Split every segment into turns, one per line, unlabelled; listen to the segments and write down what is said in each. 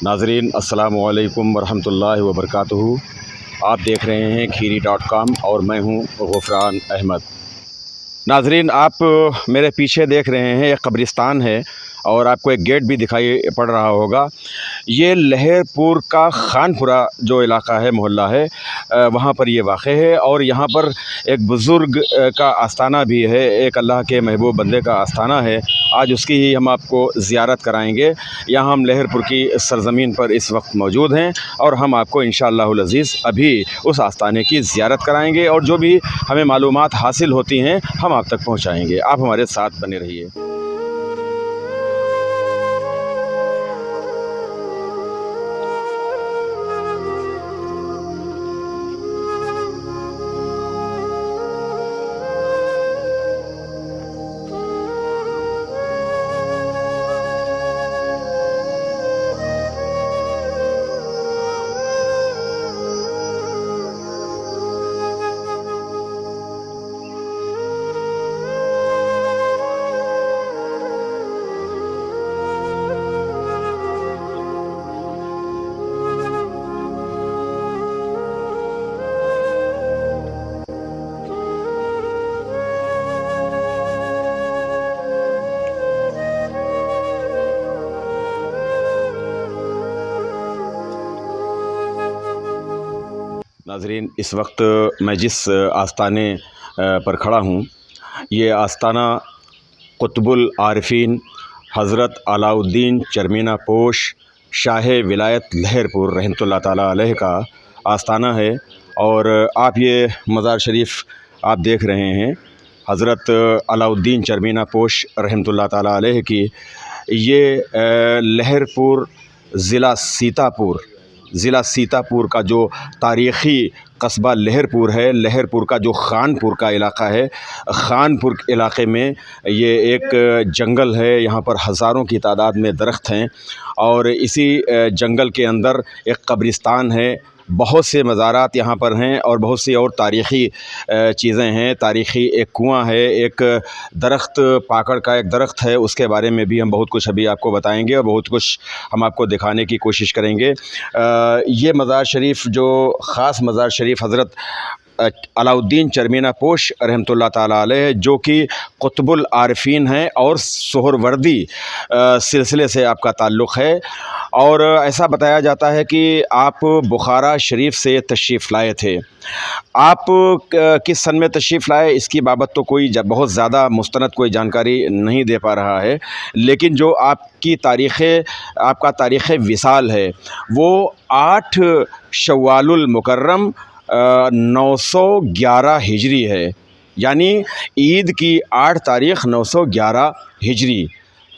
नाज़रीन अस्सलामु अलैकुम वरहमतुल्लाहि वबरकातुहू। आप देख रहे हैं खीरी.com और मैं हूं ग़ुफ़रान अहमद। नाज़रीन आप मेरे पीछे देख रहे हैं एक कब्रिस्तान है और आपको एक गेट भी दिखाई पड़ रहा होगा। ये लहरपुर का खानपुरा जो इलाका है, मोहल्ला है, वहाँ पर ये वाक़ है और यहाँ पर एक बुज़ुर्ग का आस्थाना भी है, एक अल्लाह के महबूब बंदे का आस्थाना है। आज उसकी ही हम आपको ज़ियारत कराएंगे। यहाँ हम लहरपुर की सरज़मीन पर इस वक्त मौजूद हैं और हम आपको इंशाअल्लाहुल अज़ीज़ अभी उस आस्थाने की ज़ियारत कराएंगे और जो भी हमें मालूमात हासिल होती हैं हम आप तक पहुँचाएँगे। आप हमारे साथ बने रहिए। नाज़रीन इस वक्त मैं जिस आस्थाने पर खड़ा हूँ, ये आस्थाना कुतुबुल आरिफीन हज़रत अलाउद्दीन चरमीना पोश शाह विलायत लहरपुर रहमतुल्लाह ताला अलैह का आस्थाना है। और आप ये मज़ार शरीफ आप देख रहे हैं हज़रत अलाउद्दीन चरमीना पोश रहमतुल्लाह ताला अलैह की। ये लहरपुर ज़िला सीतापुर का जो तारीख़ी कस्बा लहरपुर है, लहरपुर का जो खानपुर का इलाका है, खानपुर इलाके में ये एक जंगल है। यहाँ पर हज़ारों की तादाद में दरख्त हैं और इसी जंगल के अंदर एक कब्रिस्तान है। बहुत से मज़ारात यहाँ पर हैं और बहुत सी और तारीख़ी चीज़ें हैं। तारीख़ी एक कुआँ है, एक दरख्त पाकड़ का एक दरख्त है, उसके बारे में भी हम बहुत कुछ अभी आपको बताएंगे और बहुत कुछ हम आपको दिखाने की कोशिश करेंगे। ये मज़ार शरीफ जो ख़ास मज़ार शरीफ हज़रत अलाउद्दीन चरमीना पोश रहमतुल्लाह ताला अलैह, जो कि कुतुबुल आरिफीन हैं और सोहरवर्दी सिलसिले से आपका ताल्लुक़ है। और ऐसा बताया जाता है कि आप बुखारा शरीफ से तशरीफ़ लाए थे। आप किस सन में तशरीफ़ लाए इसकी बाबत तो कोई बहुत ज़्यादा मुस्तनद कोई जानकारी नहीं दे पा रहा है, लेकिन जो आपका तारीख़ विसाल है वो 8 शव्वालुल मुकर्रम 911 हिजरी है, यानी ईद की 8 तारीख़ 911 हिजरी।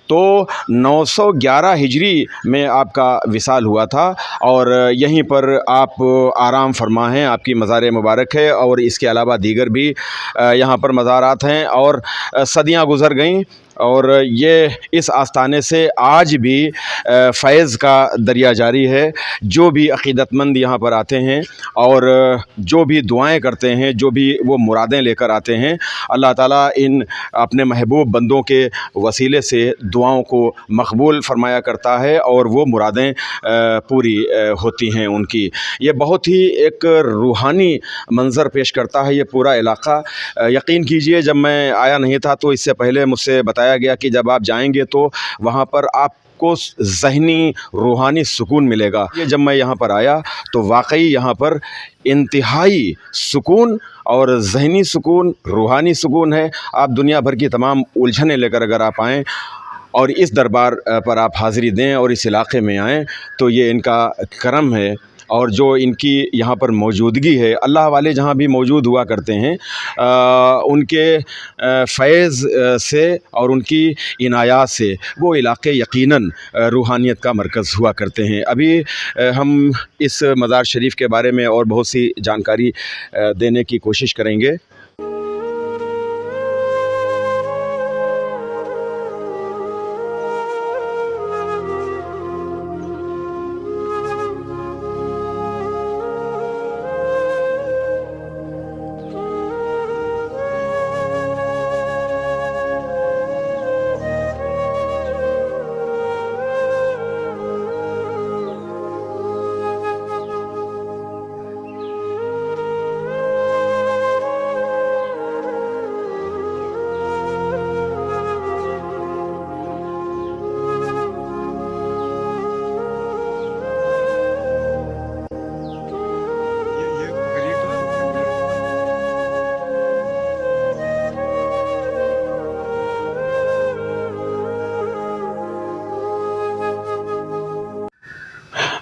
तो 911 हिजरी में आपका विसाल हुआ था और यहीं पर आप आराम फरमा हैं, आपकी मज़ार मुबारक है। और इसके अलावा दीगर भी यहाँ पर मज़ारात हैं और सदियाँ गुज़र गईं और ये इस आस्थाने से आज भी फ़ैज़ का दरिया जारी है। जो भी अक़ीदतमंद यहाँ पर आते हैं और जो भी दुआएं करते हैं, जो भी वो मुरादें लेकर आते हैं, अल्लाह ताला इन अपने महबूब बंदों के वसीले से दुआओं को मकबूल फ़रमाया करता है और वो मुरादें पूरी होती हैं उनकी। ये बहुत ही एक रूहानी मंज़र पेश करता है ये पूरा इलाका। यकीन कीजिए, जब मैं आया नहीं था तो इससे पहले मुझसे बताया गया कि जब आप जाएंगे तो वहाँ पर आपको ज़हनी रूहानी सुकून मिलेगा। ये जब मैं यहाँ पर आया तो वाकई यहाँ पर इंतहाई सुकून और ज़हनी सुकून, रूहानी सुकून है। आप दुनिया भर की तमाम उलझनें लेकर अगर आप आएँ और इस दरबार पर आप हाज़िरी दें और इस इलाक़े में आएँ तो ये इनका करम है। और जो इनकी यहाँ पर मौजूदगी है, अल्लाह वाले जहाँ भी मौजूद हुआ करते हैं उनके फ़ैज़ से और उनकी इनायात से वो इलाक़े यकीनन रूहानियत का मरकज़ हुआ करते हैं। अभी हम इस मज़ार शरीफ के बारे में और बहुत सी जानकारी देने की कोशिश करेंगे।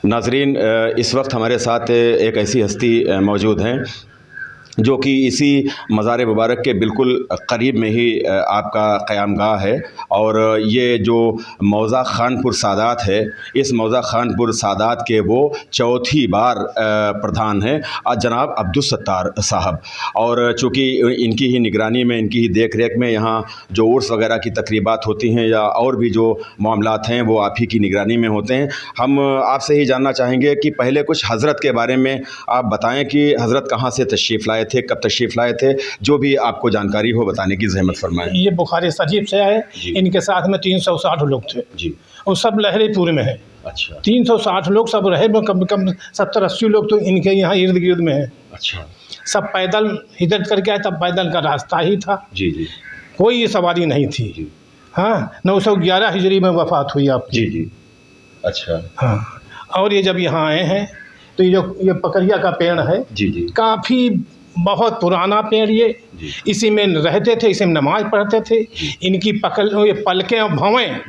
नाज़रीन, इस वक्त हमारे साथ एक ऐसी हस्ती मौजूद हैं जो कि इसी मज़ार मुबारक के बिल्कुल करीब में ही आपका क़यामगाह है। और ये जो मौज़ा ख़ानपुर सादात है, इस मौज़ा ख़ानपुर सादात के वो चौथी बार प्रधान हैं जनाब अब्दुस सत्तार साहब। और चूँकि इनकी ही निगरानी में, इनकी ही देख रेख में यहाँ जो उर्स वगैरह की तकरीबात होती हैं या और भी जो मामलात हैं वो आप ही की निगरानी में होते हैं। हम आपसे ही जानना चाहेंगे कि पहले कुछ हज़रत के बारे में आप बताएँ कि हज़रत कहाँ से तशरीफ़ लाए थे, कब तशरीफ़ लाए थे, जो भी आपको जानकारी हो बताने की ज़हमत फरमाएं।
ये बुखारी शरीफ से आए, इनके साथ में 360 लोग थे
जी,
और सब लहरेपुर में है।
अच्छा,
360 लोग सब रहे, कम कम 70-80 लोग तो इनके यहाँ इर्द गिर्द में है।
अच्छा,
सब पैदल हिजरत करके आए, तब पैदल का रास्ता ही था,
जी जी
कोई सवारी नहीं थी। हाँ, 911 हिजरी में वफ़ात हुई आपकी।
जी जी, अच्छा,
हाँ, और ये जब यहाँ आए हैं तो ये पकड़िया का पेड़ है
जी जी,
काफ़ी बहुत पुराना पेड़, ये इसी में रहते थे, इसी में नमाज पढ़ते थे। इनकी ये पलकें और भवें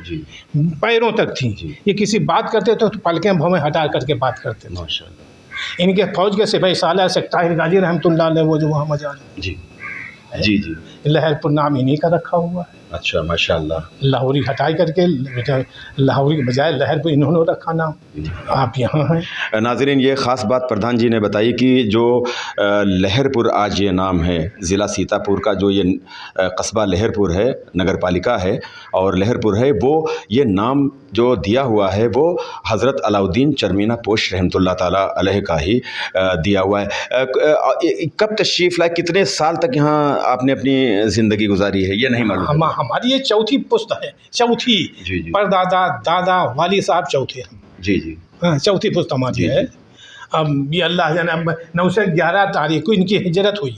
पैरों तक थी। ये किसी बात करते थे तो पलकें भवें हटा करके बात करते थे।
माशाअल्लाह।
इनके फौज के सिपाही साला शेख ताहिर गाजी रहमतुल्लाह अलैह, वो जो वहाँ मजार
जी जी जी,
लहरपुर नाम इन्हीं का रखा हुआ है।
अच्छा, माशाअल्लाह।
लाहौरी हटाई करके लाहौरी के बजाय लहरपुर इन्होंने रखा नाम। आप यहाँ हैं।
नाज़रीन, ये ख़ास बात प्रधान जी ने बताई कि जो लहरपुर आज ये नाम है, ज़िला सीतापुर का जो ये कस्बा लहरपुर है, नगर पालिका है और लहरपुर है, वो ये नाम जो दिया हुआ है वो हज़रत अलाउद्दीन चरमीना पोश रहमतुल्लाह ताला अलैह का ही दिया हुआ है। कब तशरीफ़ लाए, कितने साल तक यहाँ आपने अपनी ज़िंदगी गुजारी है, ये नहीं मालूम।
हमारी ये चौथी पुस्त है, चौथी।
जी जी,
परदादा दादा वाली साहब चौथे हैं।
जी जी,
हाँ, चौथी पुस्त हमारी है। अब ये अल्लाह जाने, अब 911 तारीख को इनकी हिजरत हुई,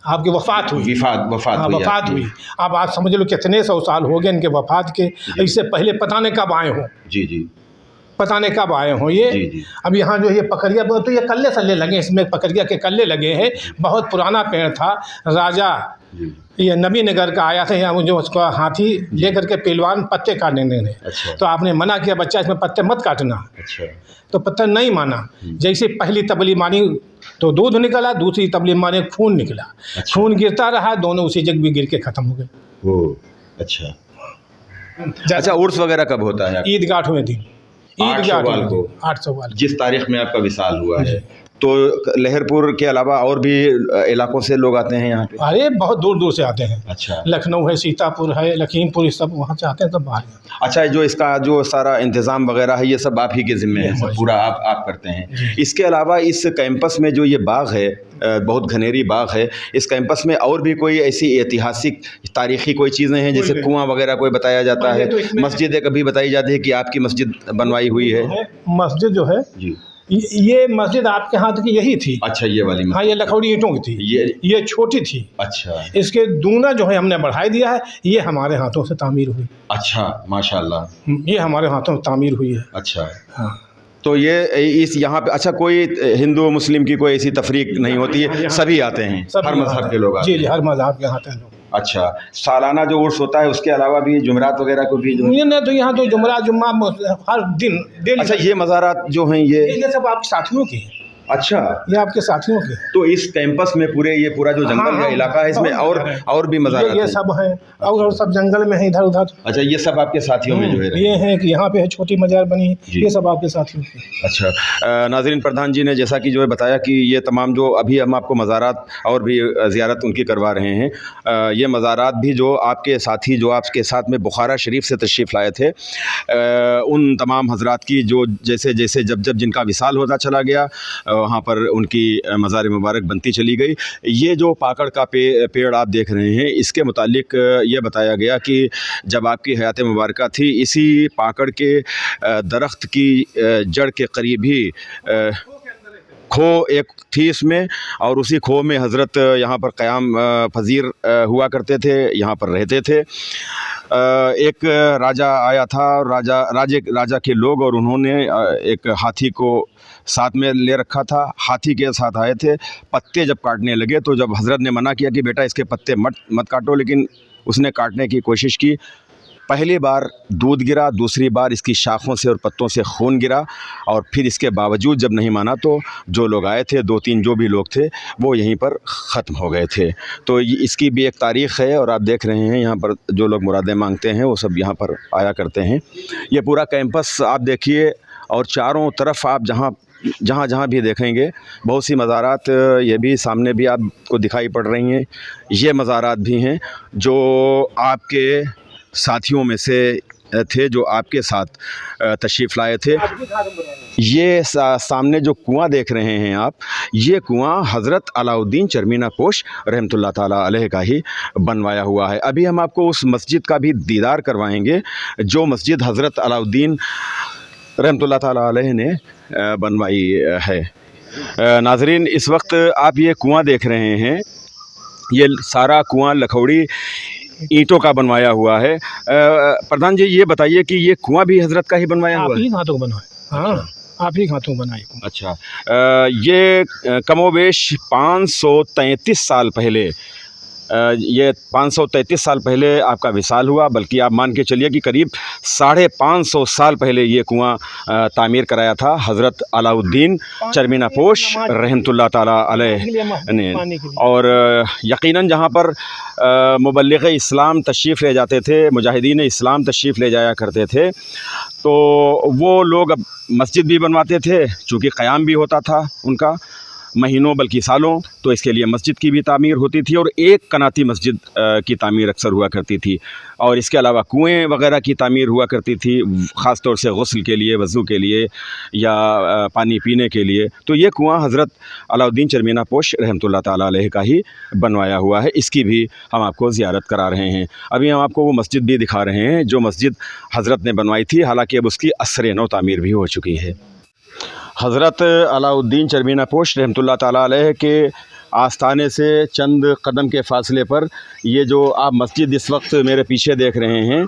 आपकी वफ़ात हुई। वफ़ात हुई। अब आप समझ लो कितने 100 साल हो गए इनके वफ़ात के। इससे पहले पता नहीं कब आए हों।
जी जी,
पता नहीं कब आए हों ये। अब यहाँ जो ये पकड़िया, तो ये कल्ले सल्ले लगे, इसमें पकड़िया के कल्ले लगे हैं। बहुत पुराना पेड़ था। राजा ये नबी नगर का आया था यहाँ, जो उसका हाथी लेकर के पहलवान पत्ते काटने ने।
अच्छा, तो
आपने मना किया, बच्चा इसमें पत्ते मत काटना।
अच्छा, तो
पत्ता नहीं माना। जैसे पहली तबली मानी तो दूध निकला, दूसरी तबली माने खून निकला। अच्छा, खून गिरता रहा, दोनों उसी जगह भी गिर के ख़त्म हो गए।
ओह, अच्छा। अच्छा, उर्स वगैरह कब होता है?
ईद के 8वें दिन, ईद के 8 सवाल
जिस तारीख में आपका विसाल हुआ है। तो लहरपुर के अलावा और भी इलाकों से लोग आते हैं यहाँ पे?
अरे बहुत दूर दूर से आते हैं।
अच्छा,
लखनऊ है, सीतापुर है, लखीमपुर, सब वहाँ से आते हैं, सब बाहर।
अच्छा, जो इसका जो सारा इंतज़ाम वगैरह है ये सब आप ही के ज़िम्मे है, सब पूरा आप करते हैं। इसके अलावा इस कैंपस में जो ये बाग है, बहुत घनेरी बाग है, इस कैंपस में और भी कोई ऐसी ऐतिहासिक तारीख़ी कोई चीज़ें हैं, जैसे कुआं वगैरह कोई बताया जाता है, मस्जिदें कभी बताई जाती है कि आपकी मस्जिद बनवाई हुई है?
मस्जिद जो है
जी,
ये मस्जिद आपके हाथ की यही थी।
अच्छा, ये वाली?
हाँ, ये लखौड़ी ईंटों की थी, ये छोटी थी।
अच्छा, इसके
दूना जो है हमने बढ़ाई दिया है, ये हमारे हाथों से तामीर हुई।
अच्छा, माशाल्लाह,
ये हमारे हाथों से तामीर हुई है।
अच्छा, हाँ। तो ये इस यहाँ पे अच्छा कोई हिंदू मुस्लिम की कोई ऐसी तफरीक नहीं होती है, सभी आते हैं, हर मज़हब के लोग आते हैं?
जी, हर मज़हब के आते हैं लोग।
अच्छा, सालाना जो उर्स होता है उसके अलावा भी जुमरात वगैरह को भी
तो यहाँ तो जुमरात जुम्मा हर दिन डेली।
अच्छा, ये मज़ारात जो हैं ये
सब आपके साथियों के हैं।
अच्छा,
ये आपके साथियों के।
तो इस कैंपस में ये पूरा जो जंगल का इलाका है, इसमें और भी मज़ारात
ये सब हैं, और सब जंगल में है इधर उधर।
अच्छा, ये सब आपके साथियों में जो है? ये
है कि यहाँ पे है छोटी मजार बनी है, ये सब आपके साथियों के।
अच्छा, नाज़रीन, प्रधान जी ने जैसा कि जो है बताया कि ये तमाम जो अभी हम आपको मज़ारात और भी ज़ियारत उनकी करवा रहे हैं, ये मज़ारात भी जो आपके साथी जो आपके साथ में बुखारा शरीफ से तशरीफ़ लाए थे, उन तमाम हज़रात की जो जैसे जैसे जब जिनका विसाल होता चला गया, वहाँ पर उनकी मज़ार मुबारक बनती चली गई। ये जो पाकड़ का पेड़ आप देख रहे हैं, इसके मुतालिक ये बताया गया कि जब आपकी हयात मुबारक थी, इसी पाकड़ के दरख्त की जड़ के करीब ही खो एक थी इसमें, और उसी खो में हज़रत यहाँ पर क़याम पज़ीर हुआ करते थे, यहाँ पर रहते थे। एक राजा आया था, राजा के लोग, और उन्होंने एक हाथी को साथ में ले रखा था। हाथी के साथ आए थे, पत्ते जब काटने लगे तो जब हज़रत ने मना किया कि बेटा इसके पत्ते मत काटो, लेकिन उसने काटने की कोशिश की पहली बार दूध गिरा, दूसरी बार इसकी शाखों से और पत्तों से खून गिरा, और फिर इसके बावजूद जब नहीं माना तो जो लोग आए थे, 2-3 जो भी लोग थे, वो यहीं पर ख़त्म हो गए थे। तो इसकी भी एक तारीख़ है, और आप देख रहे हैं यहाँ पर जो लोग मुरादें मांगते हैं वो सब यहाँ पर आया करते हैं। ये पूरा कैंपस आप देखिए, और चारों तरफ आप जहाँ भी देखेंगे बहुत सी मज़ारात, ये भी सामने भी आपको दिखाई पड़ रही हैं। ये मज़ारात भी हैं जो आपके साथियों में से थे, जो आपके साथ तशरीफ़ लाए थे। ये सामने जो कुआं देख रहे हैं आप, ये कुआं हज़रत अलाउद्दीन चरमीना पोश रहमतुल्लाह ताला अलैह का ही बनवाया हुआ है। अभी हम आपको उस मस्जिद का भी दीदार करवाएंगे जो मस्जिद हज़रत अलाउद्दीन रहमतुल्लाह ताला अलैह ने बनवाई है। नाज़रीन, इस वक्त आप ये कुआं देख रहे हैं, ये सारा कुआं लखौड़ी ईंटों का बनवाया हुआ है। प्रधान जी, ये बताइए कि ये कुआं भी हज़रत का ही बनवाया हुआ है?
आप ही हाथों बनवाए? हाँ, आप ही हाथों बनाए।
अच्छा, ये कमोबेश 533 साल पहले, ये 533 साल पहले आपका विसाल हुआ, बल्कि आप मान के चलिए कि करीब 550 साल पहले ये कुआं तामीर कराया था हज़रत अलाउद्दीन चरमीना पोश रहमतुल्लाह ताला अलैह ने। और यकीनन जहाँ पर मुबल्लिग़ इस्लाम तशरीफ़ ले जाते थे, मुजाहिदीन इस्लाम तशरीफ़ ले जाया करते थे, तो वो लोग अब मस्जिद भी बनवाते थे, चूँकि क़याम भी होता था उनका महीनों बल्कि सालों, तो इसके लिए मस्जिद की भी तामीर होती थी, और एक कनाती मस्जिद की तामीर अक्सर हुआ करती थी, और इसके अलावा कुएं वगैरह की तामीर हुआ करती थी, ख़ास तौर से गुस्ल के लिए, वज़ू के लिए, या पानी पीने के लिए। तो ये कुआं हज़रत अलाउद्दीन चरमीना पोश रहमतुल्लाह ताला अलैह का ही बनवाया हुआ है। इसकी भी हम आपको ज़ियारत करा रहे हैं। अभी हम आपको वो मस्जिद भी दिखा रहे हैं जो मस्जिद हज़रत ने बनवाई थी, हालाँकि अब उसकी असर नौ तामीर भी हो चुकी है। हज़रत अलाउद्दीन चरमीना पोश रहमतुल्लाह ताला अलैह के आस्थाने से चंद कदम के फ़ासले पर ये जो आप मस्जिद इस वक्त मेरे पीछे देख रहे हैं,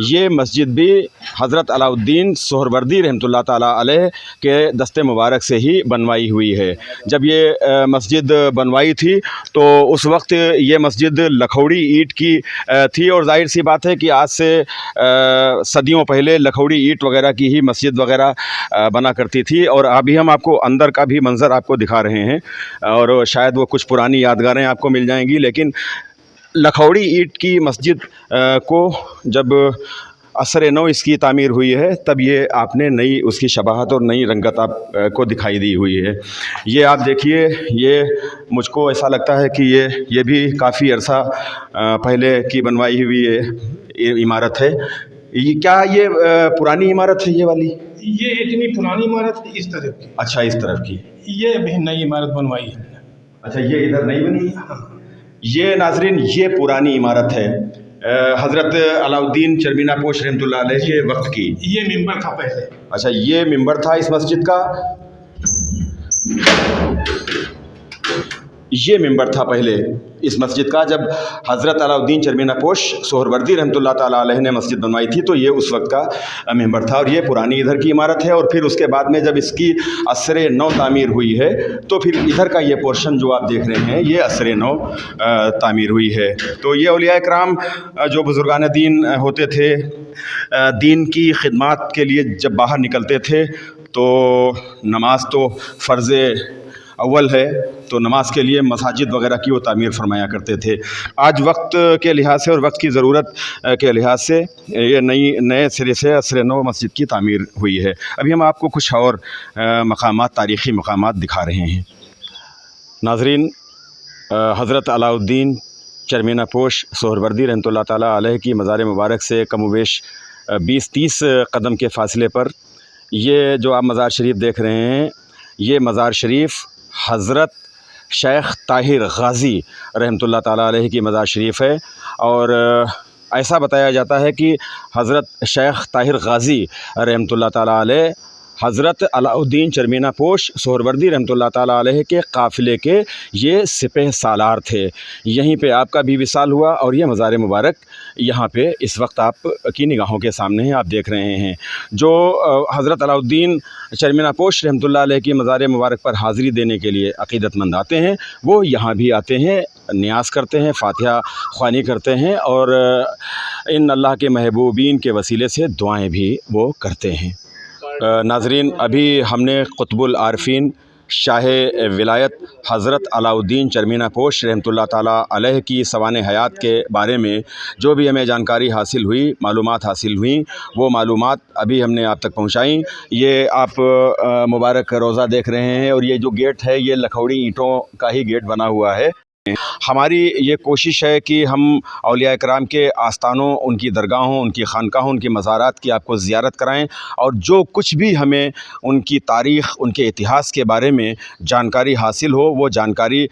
ये मस्जिद भी हज़रत अलाउद्दीन सोहरवर्दी रहमतुल्लाह ताला अलैह के दस्ते मुबारक से ही बनवाई हुई है। जब ये मस्जिद बनवाई थी तो उस वक्त ये मस्जिद लखौड़ी ईंट की थी, और जाहिर सी बात है कि आज से सदियों पहले लखौड़ी ईंट वगैरह की ही मस्जिद वगैरह बना करती थी। और अभी हम आपको अंदर का भी मंज़र आपको दिखा रहे हैं, और शायद वो कुछ पुरानी यादगारें आपको मिल जाएंगी। लेकिन लखौड़ी ईंट की मस्जिद को जब असर नौ इसकी तामीर हुई है, तब ये आपने नई उसकी शबाहत और नई रंगत आप को दिखाई दी हुई है। ये आप देखिए, ये मुझको ऐसा लगता है कि ये भी काफ़ी अरसा पहले की बनवाई हुई ये इमारत है। ये क्या ये पुरानी इमारत है ये वाली?
ये इतनी पुरानी इमारत है इस तरफ की।
अच्छा, इस तरफ की।
ये अभी नई इमारत बनवाई है।
अच्छा, ये इधर नहीं बनी है। ये नाजरीन, ये पुरानी इमारत है हज़रत अलाउद्दीन चरमीना पोश रहमतुल्लाह अलैह के वक्त की। ये मिंबर था पहले। अच्छा, ये मिंबर था इस मस्जिद का, ये मिंबर था पहले इस मस्जिद का। जब हज़रत अलाउद्दीन चरमीना पोश सोहरवर्दी रहमतुल्लाह ताला अलैह ने मस्जिद बनवाई थी, तो ये उस वक्त का मिंबर था, और ये पुरानी इधर की इमारत है। और फिर उसके बाद में जब इसकी असर नौ तामीर हुई है, तो फिर इधर का ये पोर्शन जो आप देख रहे हैं, ये असर नौ तामीर हुई है। तो ये औलिया इकराम जो बुज़ुर्गान दीन होते थे, दीन की खिदमत के लिए जब बाहर निकलते थे, तो नमाज तो फ़र्ज़ अव्वल है, तो नमाज के लिए मसाजिद वगैरह की वो तामीर फरमाया करते थे। आज वक्त के लिहाज से और वक्त की ज़रूरत के लिहाज से ये नए सिरे से असर नौ मस्जिद की तामीर हुई है। अभी हम आपको कुछ और मकामात, तारीख़ी मकामात दिखा रहे हैं। नाज़रीन, हज़रत अलाउद्दीन चरमीना पोश सोहरवर्दी रहमतुल्लाह ताला अलैह की मज़ार मुबारक से कमोबेश 20-30 कदम के फ़ासले पर ये जो आप मज़ार शरीफ देख रहे हैं, ये मज़ार शरीफ हज़रत शेख ताहिर गाज़ी रहमतुल्लाह ताला अलैह की मज़ार शरीफ है। और ऐसा बताया जाता है कि हज़रत शेख ताहिर गाज़ी रहमतुल्लाह ताला अलैह हज़रत अलाउद्दीन चरमीना पोश सोहरवर्दी रहमतुल्लाह ताला अलैह के काफ़िले के ये सिपह सालार थे। यहीं पे आपका भी विसाल हुआ, और ये मज़ार मुबारक यहाँ पे इस वक्त आप की निगाहों के सामने है, आप देख रहे हैं। जो हज़रत अलाउद्दीन चरमीना पोश रहमतुल्लाह अलैह की मज़ार मुबारक पर हाज़िरी देने के लिए अक़ीदतमंद आते हैं, वो यहाँ भी आते हैं, नियाज़ करते हैं, फ़ातिहा ख़्वानी करते हैं, और इन अल्लाह के महबूबीन के वसीले से दुआएं भी वो करते हैं। नाज़रीन, अभी हमने क़ुतबुल आरफीन शाह विलायत हज़रत अलाउद्दीन चरमीना पोश रहमतुल्लाह ताला अलैह की सवाने हयात के बारे में जो भी हमें जानकारी हासिल हुई, मालूमात हासिल हुई, वो मालूमात अभी हमने आप तक पहुंचाई। ये आप मुबारक रोज़ा देख रहे हैं और ये जो गेट है ये लखौड़ी ईंटों का ही गेट बना हुआ है। हमारी ये कोशिश है कि हम औलिया कराम के आस्थानों, उनकी दरगाहों, उनकी खानकाहों, उनकी मज़ारात की आपको ज़ियारत कराएं और जो कुछ भी हमें उनकी तारीख़, उनके इतिहास के बारे में जानकारी हासिल हो वो जानकारी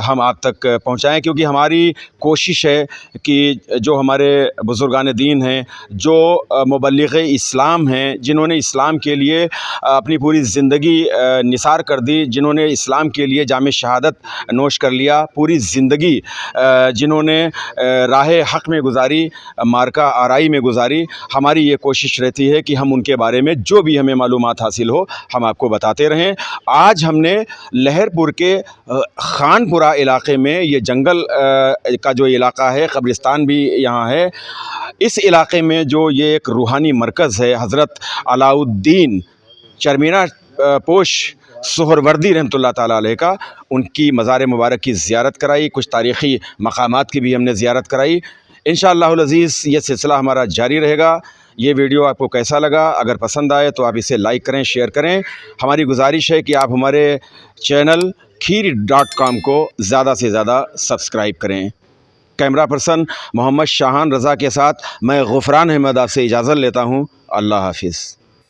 हम आप तक पहुंचाएं, क्योंकि हमारी कोशिश है कि जो हमारे बुज़ुर्गान दीन हैं, जो मुबल्लिग़ इस्लाम हैं, जिन्होंने इस्लाम के लिए अपनी पूरी ज़िंदगी निसार कर दी, जिन्होंने इस्लाम के लिए जाम शहादत नोश कर लिया, पूरी ज़िंदगी जिन्होंने राह हक़ में गुजारी, मार्का आराई में गुजारी, हमारी ये कोशिश रहती है कि हम उनके बारे में जो भी हमें मालूमात हासिल हो हम आपको बताते रहें। आज हमने लहरपुर के खानपुरा इलाक़े में, ये जंगल का जो इलाक़ा है, कब्रिस्तान भी यहाँ है, इस इलाक़े में जो ये एक रूहानी मरकज़ है हज़रत अलाउद्दीन चरमीना पोश सुहरवर्दी रहमतुल्लाह ताला अलैह का, उनकी मज़ार मुबारक की ज़ियारत कराई, कुछ तारीख़ी मकामात की भी हमने ज़ियारत कराई। इंशाअल्लाहुल अज़ीज़ ये सिलसिला हमारा जारी रहेगा। ये वीडियो आपको कैसा लगा? अगर पसंद आए तो आप इसे लाइक करें, शेयर करें। हमारी गुजारिश है कि आप हमारे चैनल खीर.com को ज़्यादा से ज़्यादा सब्सक्राइब करें। कैमरा पर्सन मोहम्मद शाहान रज़ा के साथ मैं गुफ़रान अहमद आपसे इजाज़त लेता हूँ। अल्लाह हाफ़िज़।